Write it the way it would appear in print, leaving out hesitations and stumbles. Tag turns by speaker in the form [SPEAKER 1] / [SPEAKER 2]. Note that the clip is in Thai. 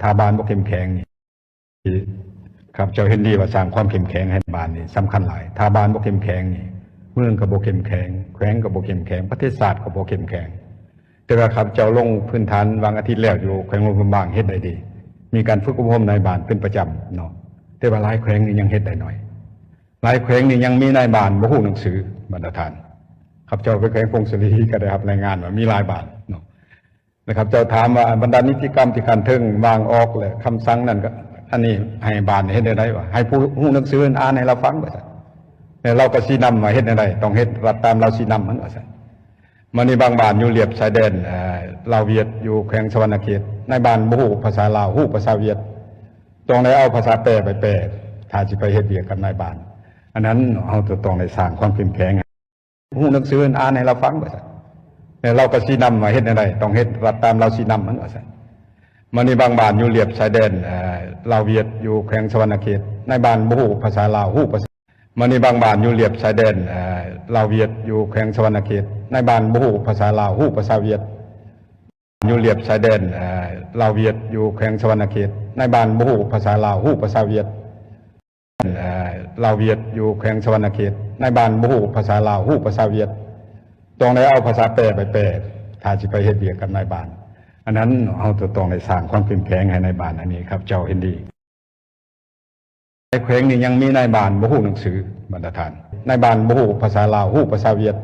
[SPEAKER 1] ถ้าบ้านบ่เข้มแข็งนี่ครับเจ้าเห็นดีว่าสร้างความเข้มแข็งให้บ้านนี่สำคัญหลายถ้าบ้านบ่เข้มแข็งนี่เมืองก็บ่เข้มแข็งแขวงก็บ่เข้มแข็งประเทศชาติก็บ่เข้มแข็งแต่ว่าครับเจ้าลงพื้นฐานวางอาทิตย์แล้วอยู่แขวงหลวงพระบางเฮ็ดได้ดีมีการฝึกอบรมนายบ้านเป็นประจำเนาะแต่ว่าหลายแขวงนี่ยังเฮ็ดได้น้อยหลายแขวงนี่ยังมีนายบ้านบ่ฮู้หนังสือบรรทัดฐานครับเจ้าไปแขวงพงศรีก็ได้รับรายงานว่ามีหลายบ้านเนาะนะครับเจ้าถามว่าบรรดานิติกรรมที่คันถึงวางออกเลยคำสั่งนั่นก็อันนี้ให้บ้านเฮ็ดได้ว่าให้ผู้ฮู้หนังสืออ่านให้เราฟังว่าซั่นแต่เราก็สินำมาเฮ็ดได้ต้องเฮ็ดรัดตามเราสินำมันว่าซั่นมันนี่บางบ้านอยู่เรียบชายแดนลาวเวียดอยู่แขวงสวรรณเขตในบ้านบ่ฮู้ภาษาลาวฮู้ภาษาเวียดต้องได้เอาภาษาแปลไปแปลถ้าสิไปเฮ็ดเวียกกับนายบ้านอันนั้นเฮาจะต้องได้สร้างความเข้มแข็งฮู้หนังสืออ่านให้เราฟังว่าซั่นแต่เราก็สินำมาเฮ็ดได้ต้องเฮ็ดรัดตามเราสินำมันว่าซั่นมันนี่บางบ้านอยู่เรียบชายแดนลาวเวียดอยู่แขวงสวรรณเขตในบ้านบ่ฮู้ภาษาลาวฮู้ภาษามันนี่บางบ้านอยู่เรียบชายแดนลาวเวียดอยู่แขวงสวรรณเขตในบ้านบ่ฮู้ภาษาลาวฮู้ภาษาเวียดอยู่เรียบชายแดนลาวเวียดอยู่แขวงสวรรณเขตในบ้านบ่ฮู้ภาษาลาวฮู้ภาษาเวียดลาวเวียดอยู่แขวงสวรรณเขตในบ้านบ่ฮู้ภาษาลาวฮู้ภาษาเวียดต้องได้เอาภาษาแปลไปแปลถ้าสิไปเฮ็ดเวียกกับนายบ้านอันนั้นเฮาจะต้องได้สร้างความเข้มแข็งให้นายบ้านอันนี้ครับเจ้าเห็นดีในแขวงนี้ยังมีนายบ้านบ่ฮู้หนังสือบรรทัดฐานนายบ้านบ่ฮู้ภาษาลาวฮู้ภาษาเวียด